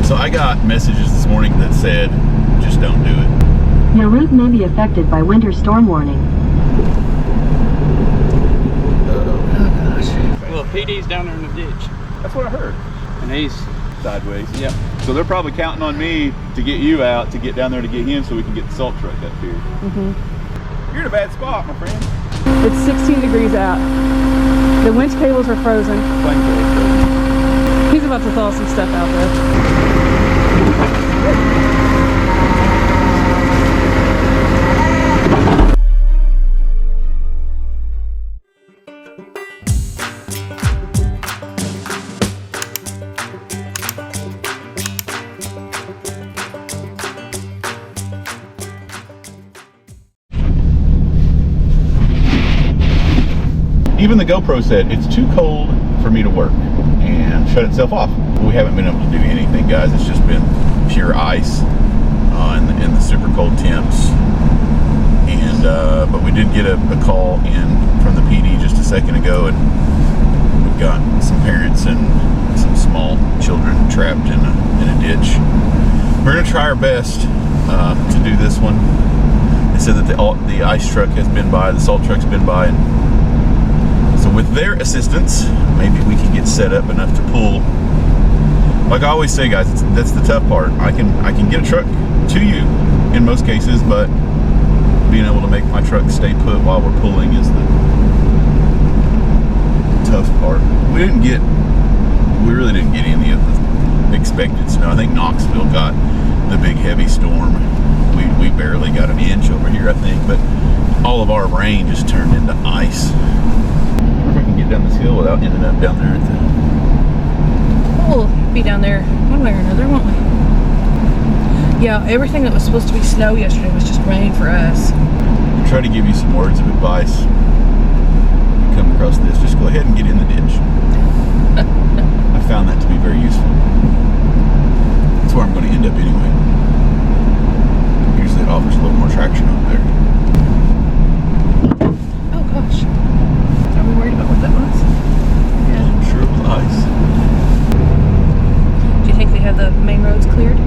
So I got messages this morning that said, just don't do it. Your route may be affected by winter storm warning. Oh gosh. Well, PD's down there in the ditch. That's what I heard. And he's Sideways. Yep. So they're probably counting on me to get you out, to get down there to get him so we can get the salt truck up here. Mm-hmm. You're in a bad spot, my friend. It's 16 degrees out. The winch cables are frozen. He's about to thaw some stuff out there. Even the GoPro said it's too cold for me to work and shut itself off. We haven't been able to do anything, guys. It's just been pure ice in the super cold temps. And but we did get a call in from the PD just a second ago, and we've got some parents and some small children trapped in a ditch. We're gonna try our best to do this one. They said that the ice truck has been by, the salt truck's been by, and so with their assistance, maybe we can get set up enough to pull. Like I always say, guys, that's the tough part. I can get a truck to you in most cases, but being able to make my truck stay put while we're pulling is the tough part. We really didn't get any of the expected snow. I think Knoxville got the big heavy storm. We barely got an inch over here, I think, but all of our rain just turned into ice. Get down this hill without ending up down there at the... We'll be down there one way or another, won't we? Yeah, everything that was supposed to be snow yesterday was just rain for us. I'll try to give you some words of advice. When you come across this, just go ahead and get in the ditch. I found that to be very useful. That's where I'm going to end up anyway. Usually it offers a little more traction up there. Oh gosh. Are we worried about what that was? Yeah, I'm sure it was ice. Do you think they have the main roads cleared?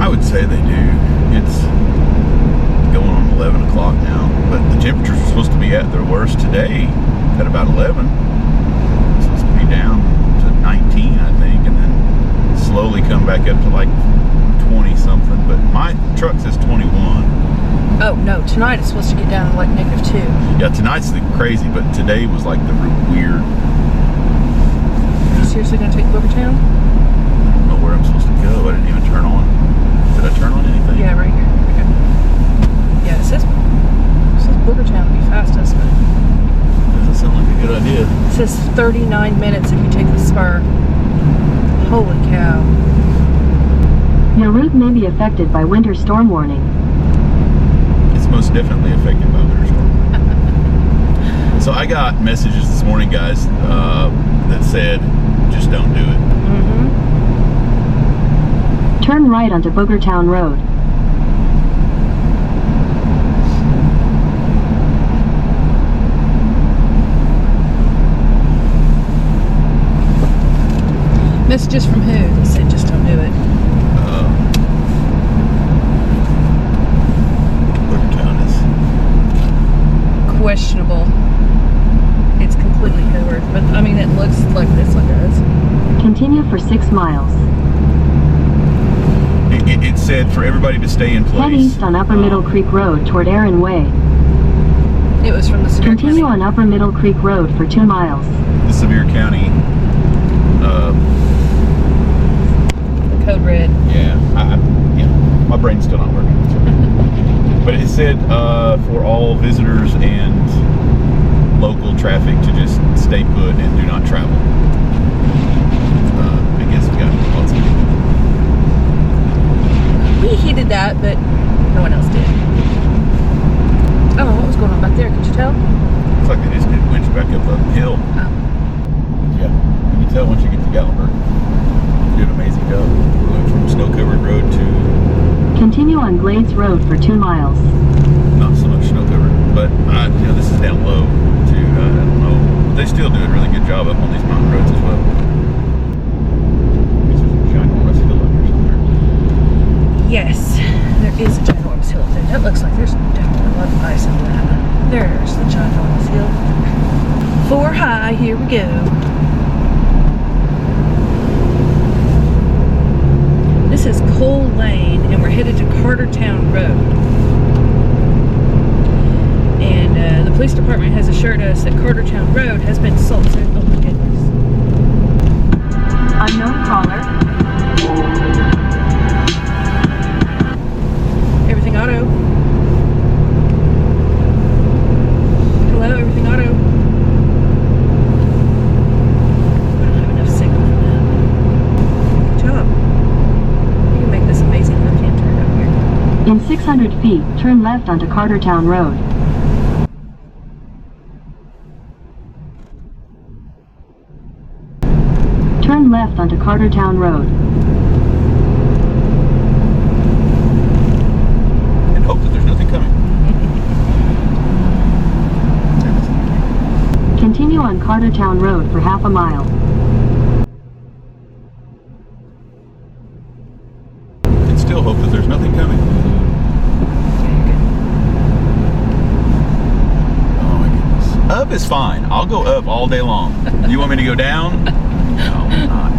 I would say they do. It's going on 11 o'clock now, but the temperatures are supposed to be at their worst today at about 11. It's supposed to be down to 19, I think, and then slowly come back up to like 20 something, but my truck says 21. Oh no, tonight it's supposed to get down to like -2. Yeah, tonight's the crazy, but today was like the weird. Are you seriously gonna take Boogertown? I don't know where I'm supposed to go. I didn't even turn on. Did I turn on anything? Yeah, right here. Okay. Yeah, it says Boogertown to be fastest, but Doesn't sound like a good idea. it says 39 minutes if you take the spur. Holy cow. Your route may be affected by winter storm warning. Most definitely affected by winter storm. So I got messages this morning, guys, that said, just don't do it. Mm-hmm. Turn right onto Boogertown Road. Messages from who? They said just don't do it. Questionable. It's completely covered, but I mean it looks like this one does. Continue for 6 miles. It said for everybody to stay in place. Head east on Upper Middle Creek Road toward Aaron Way. It was from the Severe Continue County. on Upper Middle Creek Road for 2 miles. The Sevier County. Code red. Yeah, my brain's still not working. But it said for all visitors and local traffic to just stay put and do not travel. I guess we got lots of people. We heeded that, but no one else did. I don't know what was going on back there. Could you tell? Looks like they just did winch back up a hill. Oh. Yeah, you can tell once you get to Gatlinburg. They did an amazing job. We went from snow-covered road to... Continue on Glades Road for 2 miles. Not so much snow-covered, but this is down low too. I don't know. They still do a really good job up on these mountain roads as well. These are ginormous That looks like there's definitely a lot of ice in that. There's the giant on this hill. 4 high, here we go. This is Cole Lane, and we're headed to Cartertown Road. And the police department has assured us that Cartertown Road has been salted. Oh my goodness. Unknown caller. Everything auto. Hello, everything auto. We don't have enough signal for that. Good job. You can make this amazing left-hand turn over here. In 600 feet, turn left onto Cartertown Road. Turn left onto Cartertown Road. And hope that there's nothing coming. Continue on Cartertown Road for half a mile. And still hope that there's nothing coming. Oh my goodness. Up is fine. I'll go up all day long. You want me to go down? No, I'm not.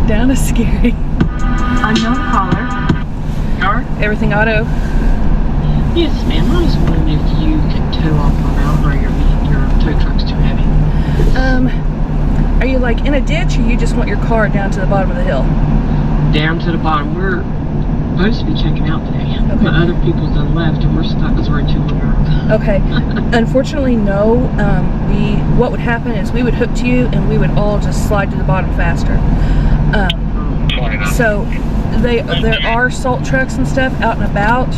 Down is scary. Unknown caller. Everything auto. Yes, ma'am. I was wondering if you could tow off around, or your tow truck's too heavy. Are you like in a ditch, or you just want your car down to the bottom of the hill? Down to the bottom. We're supposed to be checking out today. Okay. But other people's done left, and we're stuck because we're in two-wheeler. Okay. Unfortunately, no. What would happen is we would hook to you, and we would all just slide to the bottom faster. So there are salt trucks and stuff out and about.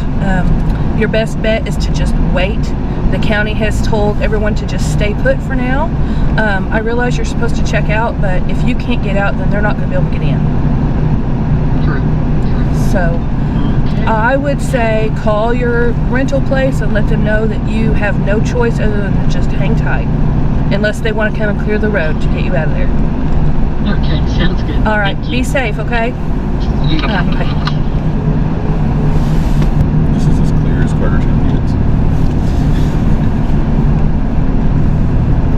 Your best bet is to just wait. The county has told everyone to just stay put for now. I realize you're supposed to check out, but if you can't get out, then they're not going to be able to get in. True. So I would say call your rental place and let them know that you have no choice other than to just hang tight, unless they want to come and clear the road to get you out of there. Okay, sounds good. All right, Thank you. be safe, okay? Bye. This is as clear as Cartertown gets.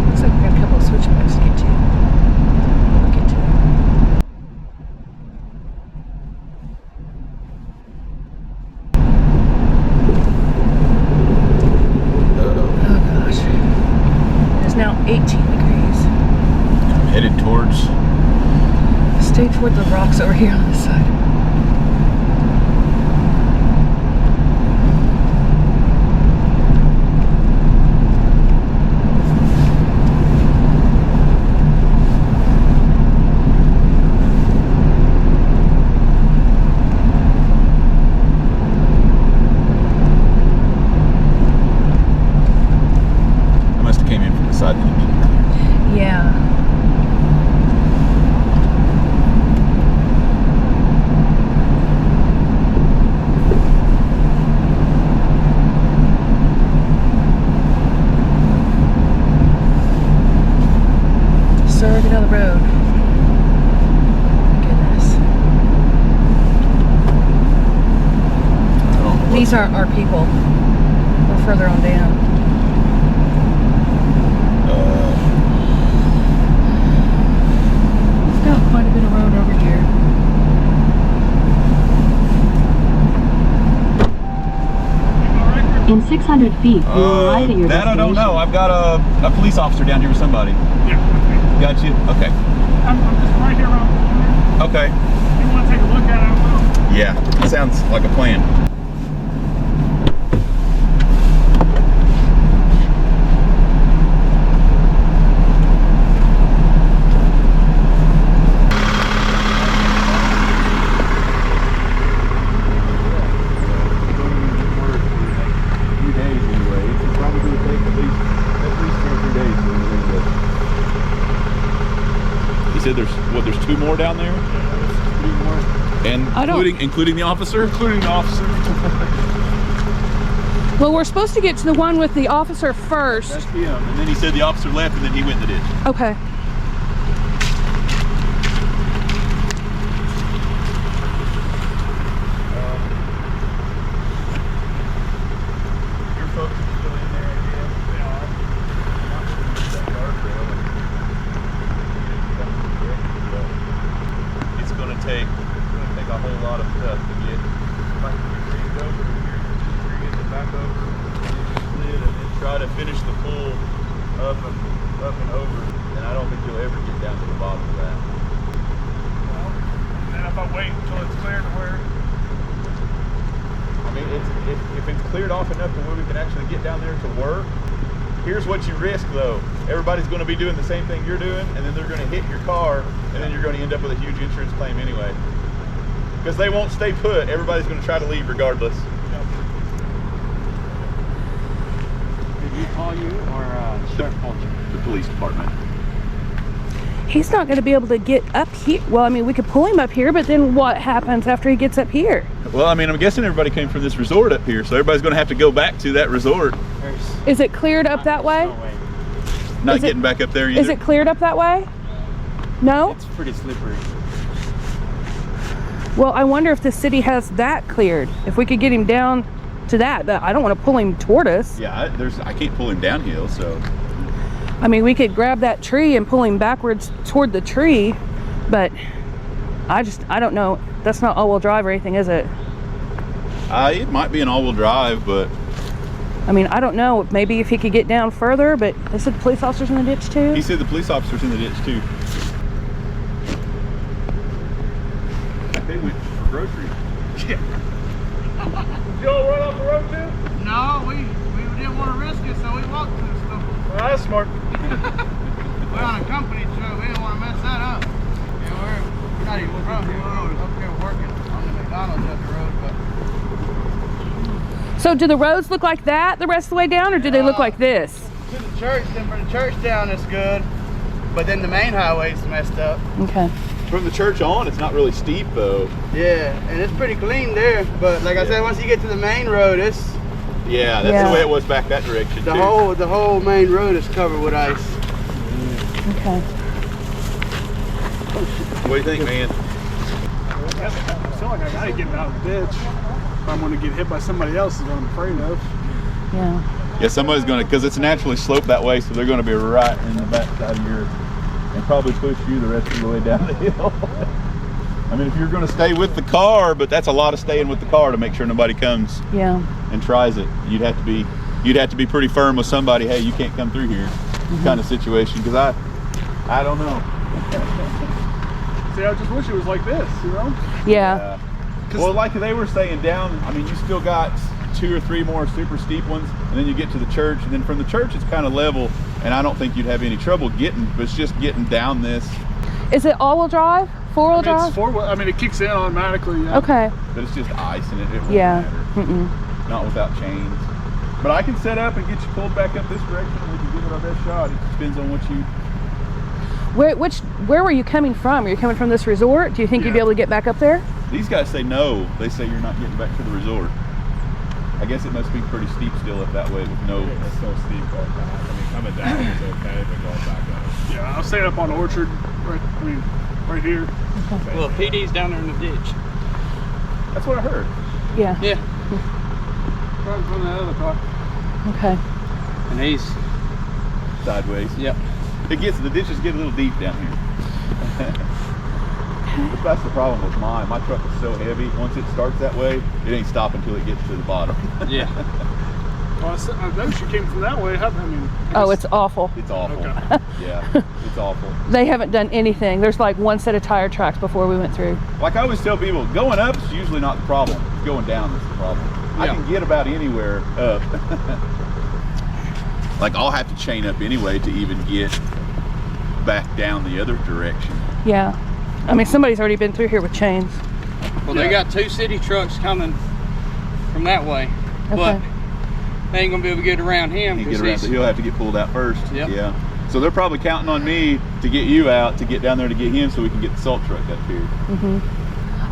Looks like we got a couple of switchbacks to get to. We'll get to them. Oh gosh. It's now 18 degrees. I'm headed towards. Stay toward the rocks over here on this side. I must have came in from the side that you didn't clear. Yeah. Sir, get on the road. Goodness. Oh, These aren't our people. We're further on down. We've got quite a bit of road over here. In 600 feet, you will arrive at your that I don't destination. know. I've got a police officer down here with somebody. Yeah, Got you? Okay. I'm just right here around the corner. Okay. If you want to take a look at it, I will. Yeah, that sounds like a plan. Few days anyway. It's probably going to take at least 2 or 3 days for everything to. You said there's 2 more down there? Yeah, 3 more. And I don't- including the officer? Including the officer. Well, we're supposed to get to the one with the officer first. That's him. And then he said the officer left and then he went in the ditch. Okay. take a whole lot of stuff to get. If I can get rigged over here, rig it back over, lid, and then try to finish the pull up and over, then I don't think you'll ever get down to the bottom of that. Well, and then if I wait until it's clear to where. I mean, if it's cleared off enough to where we can actually get down there to work. Here's what you risk though. Everybody's going to be doing the same thing you're doing, and then they're going to hit your car, and then you're going to end up with a huge insurance claim anyway. Because they won't stay put. Everybody's going to try to leave regardless. Did you call you or sheriff called you? The police department. He's not going to be able to get up here. Well, I mean, we could pull him up here, but then what happens after he gets up here? Well, I mean, I'm guessing everybody came from this resort up here, so everybody's going to have to go back to that resort. Is it cleared up that way? No way. Not Is getting back up there either. Is it cleared up that way? No? It's pretty slippery. Well, I wonder if the city has that cleared. If we could get him down to that, but I don't want to pull him toward us. Yeah, I can't pull him downhill, so. I mean, we could grab that tree and pull him backwards toward the tree, but I don't know. That's not all-wheel drive or anything, is it? It might be an all-wheel drive, but. I mean, I don't know. Maybe if he could get down further, but they said the police officer's in the ditch too. He said the police officer's in the ditch too. They went for groceries. Yeah. Y'all run off the road too? No, we didn't want to risk it, so we walked to the store. Well, that's smart. We're on a company show. We didn't want to mess that up. Yeah, we're not even from here. We're up here working on the McDonald's up the road, but. So do the roads look like that the rest of the way down, or do they look like this? To the church, then from the church down it's good, but then the main highway's messed up. Okay. From the church on, it's not really steep though. Yeah, and it's pretty clean there, but like I said, once you get to the main road, it's Yeah, that's the way it was back that direction the too. the whole main road is covered with ice. Okay. What do you think, man? I feel like I gotta get out of the ditch. If I'm gonna get hit by somebody else is what I'm afraid of. Yeah. Yeah, somebody's gonna, because it's naturally sloped that way, so they're gonna be right in the back side of your, and probably push you the rest of the way down the hill. I mean, if you're gonna stay with the car, but that's a lot of staying with the car to make sure nobody comes and tries it. You'd have to be pretty firm with somebody. Hey, you can't come through here, kind of situation. Because I don't know. See, I just wish it was like this, you know? Yeah. Well, like they were saying down, I mean, you still got 2 or 3 more super steep ones, and then you get to the church, and then from the church it's kind of level, and I don't think you'd have any trouble getting, but it's just getting down this. Is it all-wheel drive? Four-wheel drive? It's four-wheel. I mean, it kicks in automatically. Yeah. Okay. But it's just ice, and it won't matter. Not without chains. But I can set up and get you pulled back up this direction, and we can give it our best shot. It depends on what you... Where were you coming from? Are you coming from this resort? Do you think you'd be able to get back up there? These guys say no. They say you're not getting back to the resort. I guess it must be pretty steep still up that way with no... It's so steep going back. I mean, coming down is okay, but going back up. Yeah, I'll stay up on Orchard, right here. Okay. Well, PD's down there in the ditch. That's what I heard. Yeah. Yeah. Right in front of that other car. Okay. And he's Sideways. Yep. The ditches get a little deep down here. That's the problem with mine. My truck is so heavy. Once it starts that way, it ain't stopping until it gets to the bottom. Yeah. Well, I noticed you came from that way. I mean, It's awful. It's awful. Okay. Yeah, it's awful. They haven't done anything. There's like one set of tire tracks before we went through. Like I always tell people, going up is usually not the problem. It's going down that's the problem. I can get about anywhere up. Like I'll have to chain up anyway to even get back down the other direction. Yeah. I mean, somebody's already been through here with chains. Well, they got 2 city trucks coming from that way, but they ain't gonna be able to get around him. He'll have to get pulled out first. Yep. Yeah. So they're probably counting on me to get you out to get down there to get him, so we can get the salt truck up here.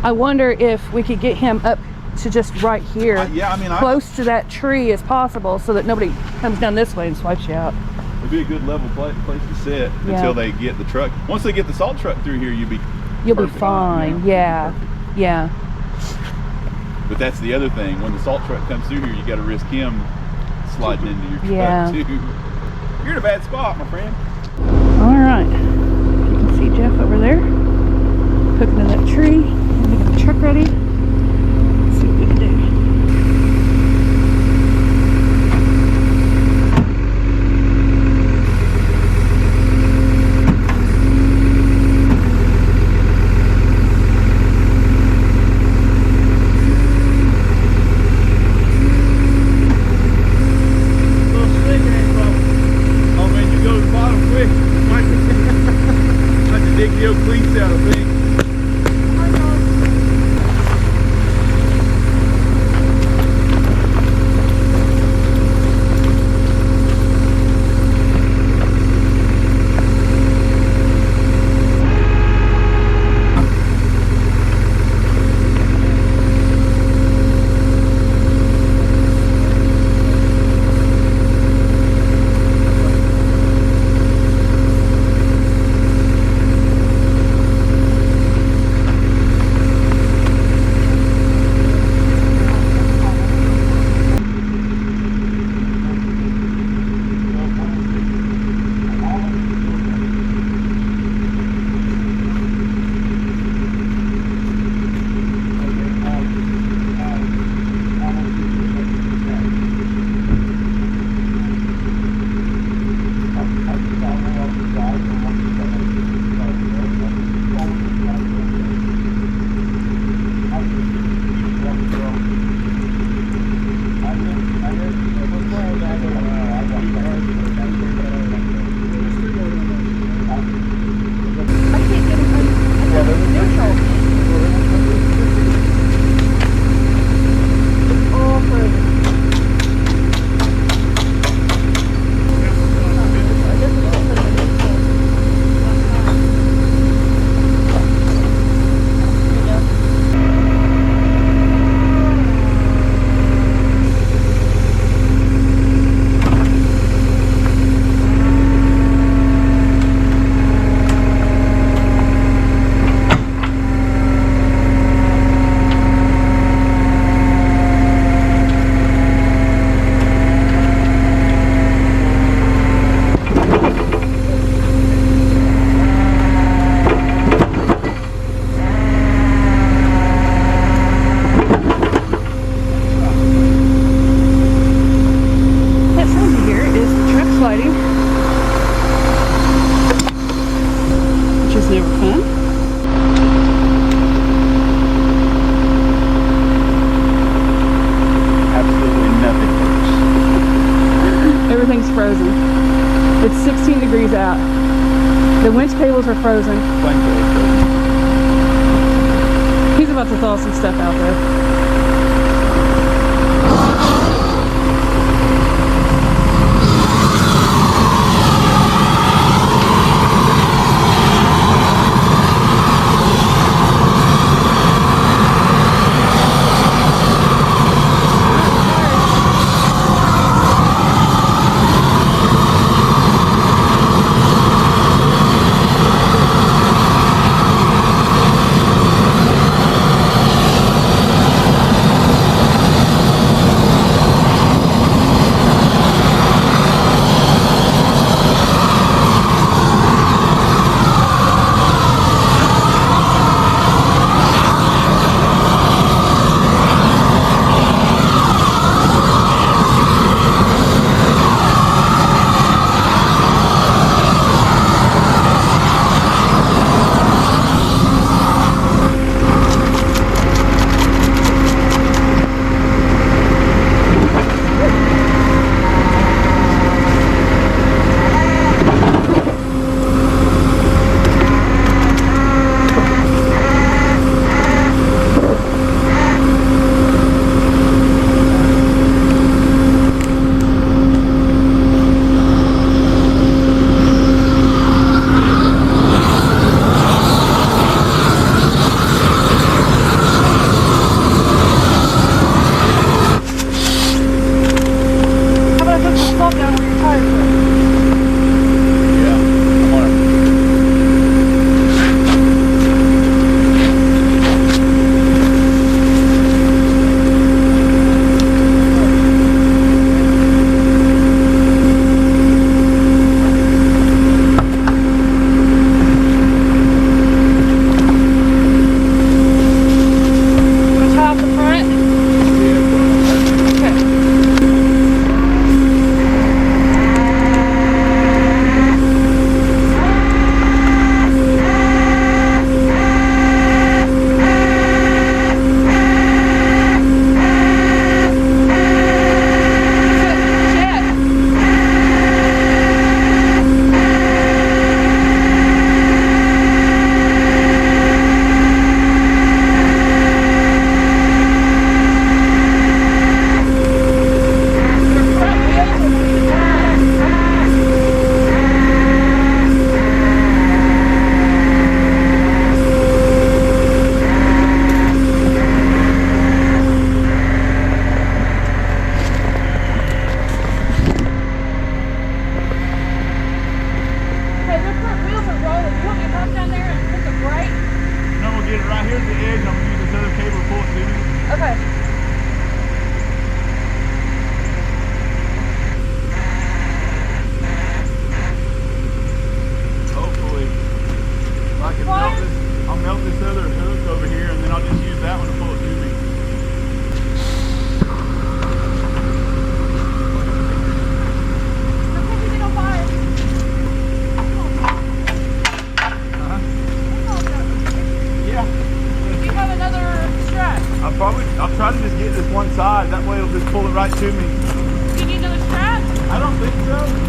I wonder if we could get him up to just right here, close to that tree as possible, so that nobody comes down this way and swipes you out. It'd be a good level place to sit until they get the truck. Once they get the salt truck through here, you'll be fine. Yeah. But that's the other thing. When the salt truck comes through here, you got to risk him sliding into your truck too. You're in a bad spot, my friend. All right. You can see Jeff over there. hook into that tree. Get the truck ready. Let's see what we can do. It's 16 degrees out. The winch cables are frozen. He's about to thaw some stuff out there. probably, I'll try to just get this one side. That way it'll just pull it right to me. Do you need another strap? I don't think so.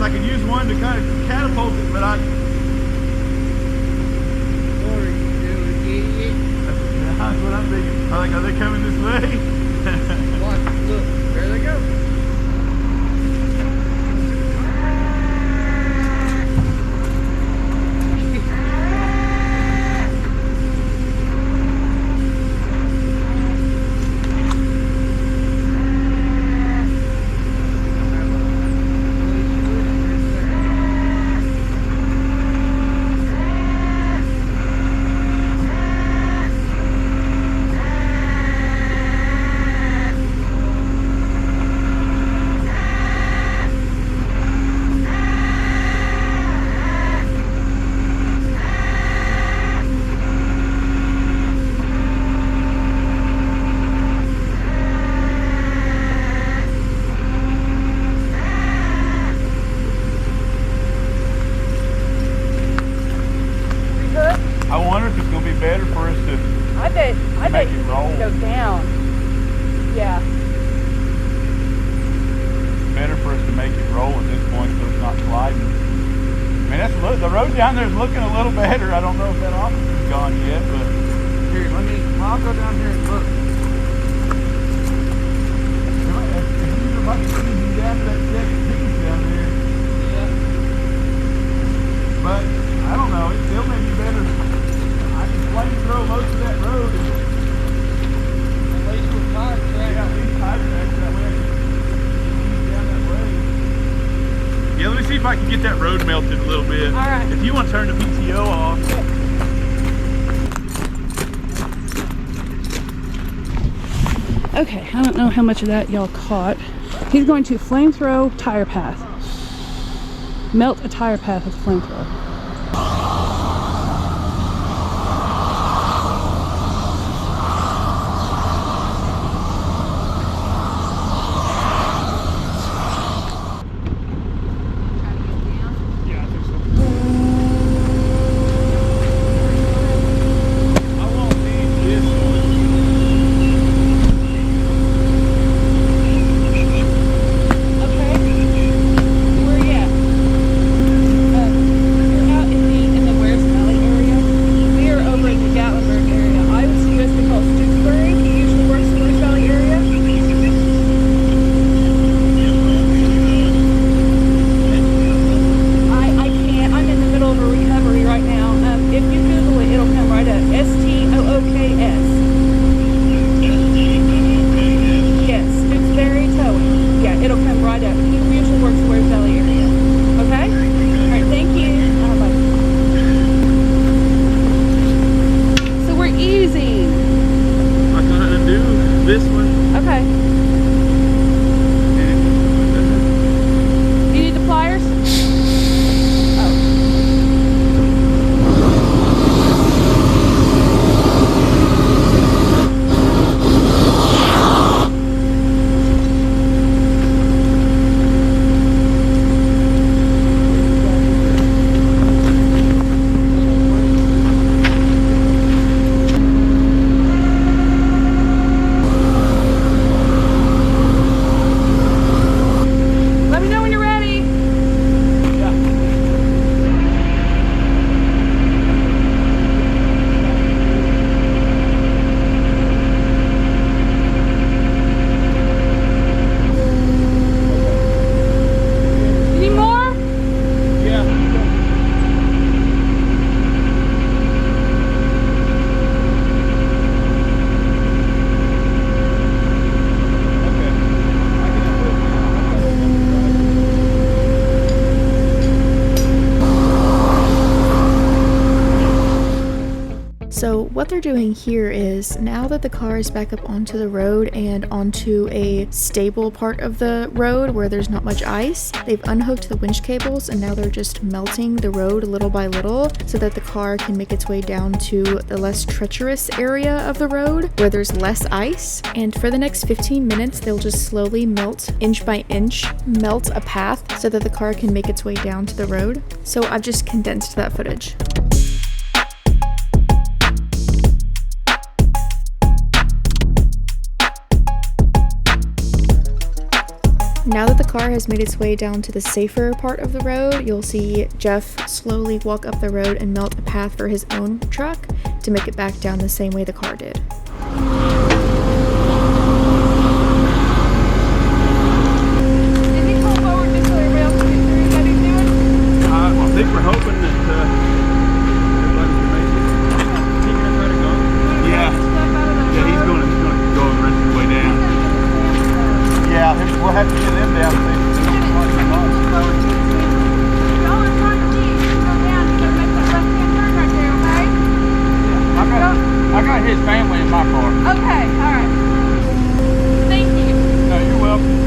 I could use one to kind of catapult it, but I... What are you doing, idiot? That's what I'm thinking. Are they coming this way? Watch, look, there they go. I bet you can go down. Yeah. Better for us to make it roll at this point so it's not sliding. I mean, that's the road down there is looking a little better. I don't know if that office is gone yet, but Here, I'll go down here and look. if might be easing down to that second piece down there. Yeah. But I don't know. It still may be better. I can flamethrow most of that road. At least with tire track. Yeah, at least tire tracks that way. I can ease down that way. Yeah, let me see if I can get that road melted a little bit. All right. If you want to turn the PTO off. Okay, I don't know how much of that y'all caught. He's going to flamethrow tire path. Melt a tire path with a flamethrower. So what they're doing here is, now that the car is back up onto the road and onto a stable part of the road where there's not much ice, they've unhooked the winch cables and now they're just melting the road little by little so that the car can make its way down to the less treacherous area of the road where there's less ice. And for the next 15 minutes, they'll just slowly melt, inch by inch, melt a path so that the car can make its way down to the road. So I've just condensed that footage. Now that the car has made its way down to the safer part of the road, you'll see Jeff slowly walk up the road and melt a path for his own truck to make it back down the same way the car did. I think we're hoping that everybody's gonna make it. Yeah, he's gonna go the rest of the way down. Yeah, we'll have to get them down. I got his family in my car. Okay, alright. Thank you. No, you're welcome.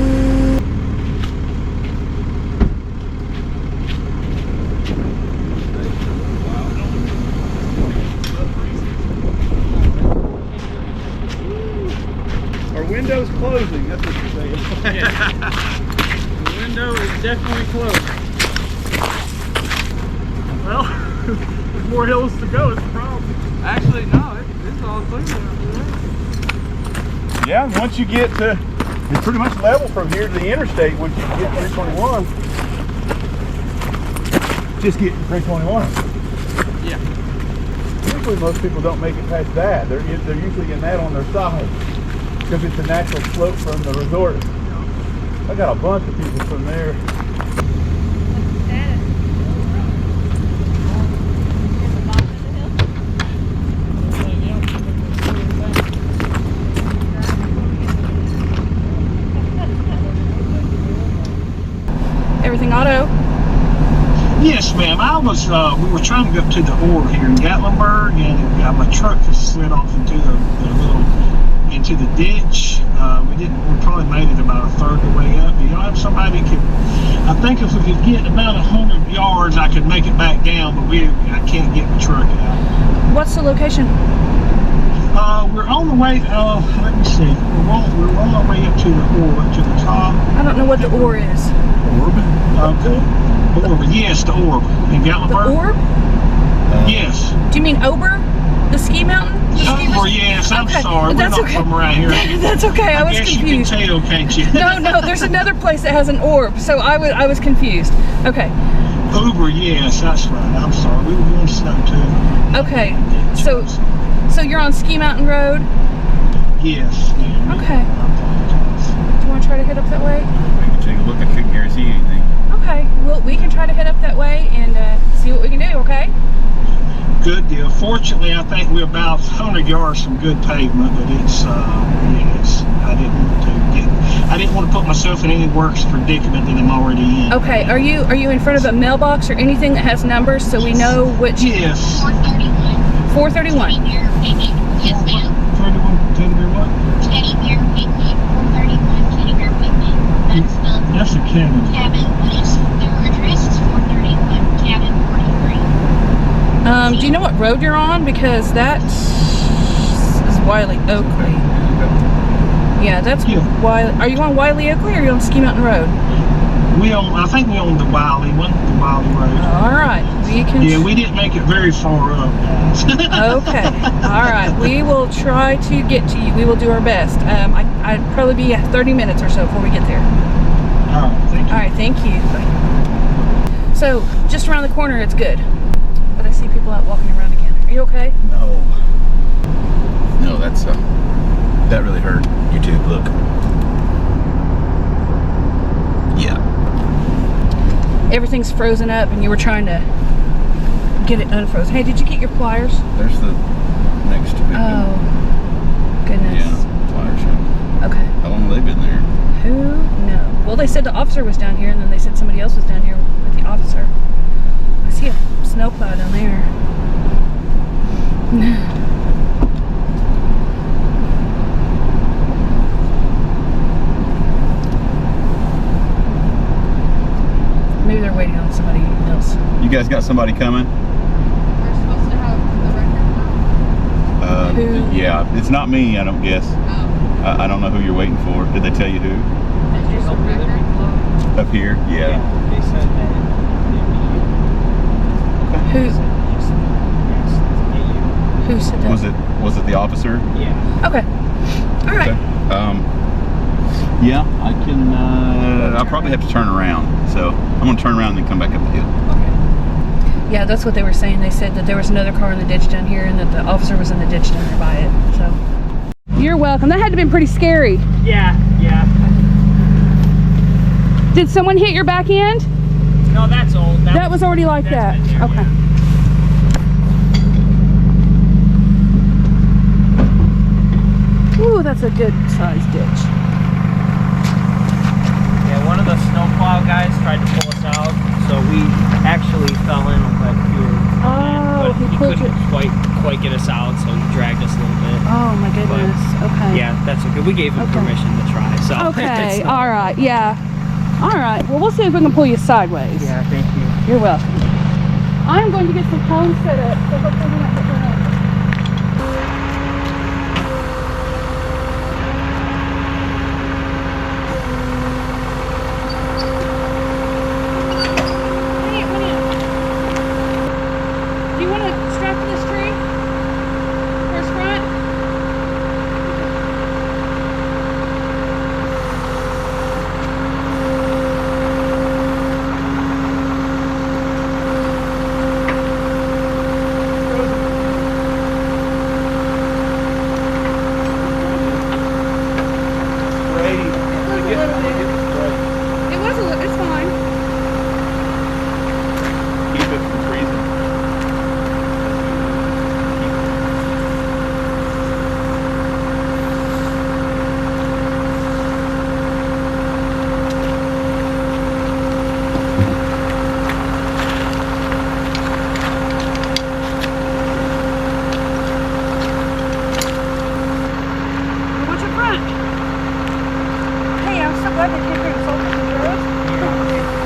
Window's closing, that's what you're saying. Yeah. The window is definitely closed. Well, there's more hills to go, it's a problem. Actually, no, it's all clear down there. Yeah, once you get to, it's pretty much level from here to the interstate once you get 321. Just get 321. Yeah. Usually most people don't make it past that. They're usually in that on their side, because it's a natural slope from the resort. I got a bunch of people from there. Everything auto? Yes, ma'am. We were trying to go up to the ore here in Gatlinburg, and my truck just slid off into into the ditch. We probably made it about a third of the way up. You don't have somebody I think if we could get about 100 yards, I could make it back down, but I can't get the truck out. What's the location? We're on the way, let me see. We're on our way up to the ore, to the top. I don't know what the ore is. Orb? Okay. Orb, yes, the orb. In Gatlinburg? The orb? Yes. Do you mean Ober? The ski mountain? Oh, yes, I'm okay. sorry. That's We're not from around here. That's okay, I was guess confused. You can tell, can't you? No, there's another place that has an orb, so I was confused. Okay. Uber, yes, that's right. I'm sorry. We were going slow too. Okay, so you're on Ski Mountain Road? Yes, ma'am. Okay. I apologize. Do you want to try to head up that way? We can take a look. I couldn't guarantee anything. Okay, well, we can try to head up that way and see what we can do, okay? Good deal. Fortunately, I think we're about 100 yards from good pavement, but yes, I didn't want to put myself in any worse predicament than I'm already in. Okay, are you in front of a mailbox or anything that has numbers so we know which? Yes. 431. 431. Yes, ma'am. 31, Teddy Bear what? Teddy Bear Picnic, 431 Teddy Bear Picnic. That's a cabin. Cabin, their address is 431 Cabin 43. Do you know what road you're on? Because that is Wiley Oakley. Yeah, that's Wiley. Are you on Wiley Oakley or are you on Ski Mountain Road? I think we own the Wiley one, the Wiley Road. All right, we can. Yeah, we didn't make it very far up, guys. Okay, all right. We will try to get to you. We will do our best. I'd probably be 30 minutes or so before we get there. All right, thank you. All right, thank you. Bye. So, just around the corner, it's good. But I see people out walking around again. Are you okay? No, that's that really hurt. YouTube, look. Yeah. Everything's frozen up, and you were trying to get it unfrozen. Hey, did you get your pliers? There's the next victim. Oh, goodness. Yeah, pliers. Okay. How long have they been there? Who knows? Well, they said the officer was down here, and then they said somebody else was down here with the officer. I see a snowplow down there. Maybe they're waiting on somebody else. You guys got somebody coming? We're supposed to have the record now. Yeah, it's not me, I don't guess. Oh. I don't know who you're waiting for. Did they tell you who? There's a record. Up here? Yeah. They said that Who said that? Was it the officer? yeah. Okay. All right. Okay. Yeah, I can. I'll probably have to turn around. So I'm gonna turn around and then come back up the hill. Yeah, that's what they were saying. They said that there was another car in the ditch down here and that the officer was in the ditch down there by it. So. You're welcome. That had to have been pretty scary. Yeah, yeah. Did someone hit your back end? No, that's old. That was already like that. been there, Okay. yeah. Ooh, that's a good sized ditch. Yeah, one of the snowplow guys tried to pull us out, so we actually fell in right here. Oh, But he he pulled couldn't you. quite get us out, so he dragged us a little bit. Oh my goodness. Okay. Yeah, that's okay. We gave him Okay. permission to try. So Okay. so- All right. Yeah. All right. Well, we'll see if we can pull you sideways. Yeah, thank you. You're welcome. I'm going to get some cones set up, so hopefully we're not getting run over. Do you want to strap to this tree? First front? It was a little, it's fine. Keep it from freezing. What's your front? Hey, I'm so glad they came here and sold us some drugs.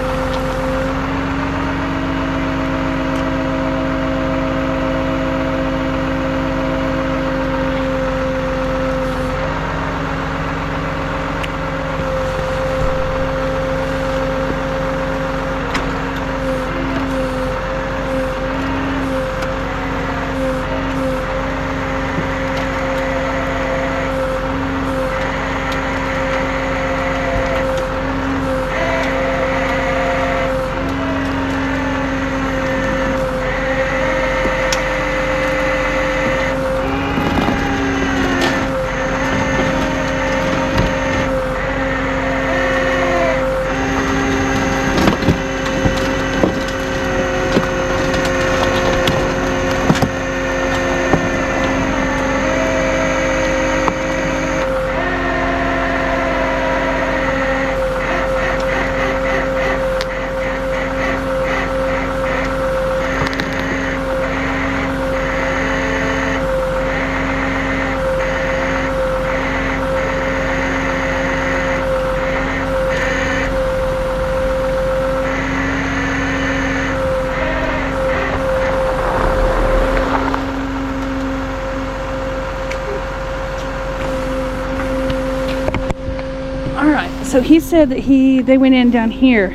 So he said that they went in down here.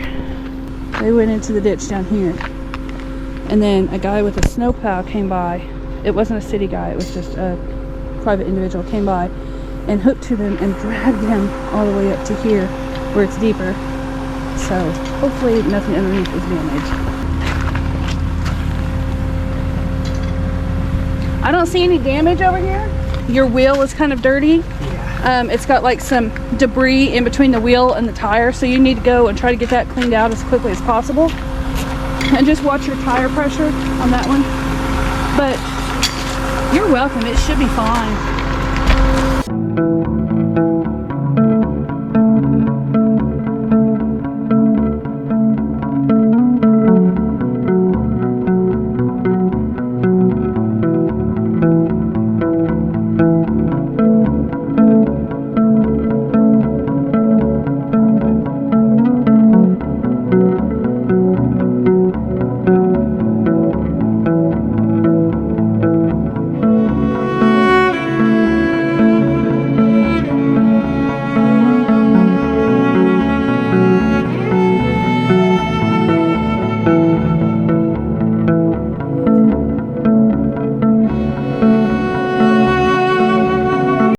They went into the ditch down here. And then a guy with a snowplow came by. It wasn't a city guy, it was just a private individual came by and hooked to them and dragged them all the way up to here where it's deeper. So hopefully nothing underneath is damaged. I don't see any damage over here. Your wheel is kind of dirty. It's got like some debris in between the wheel and the tire, so you need to go and try to get that cleaned out as quickly as possible. And just watch your tire pressure on that one. But you're welcome, it should be fine.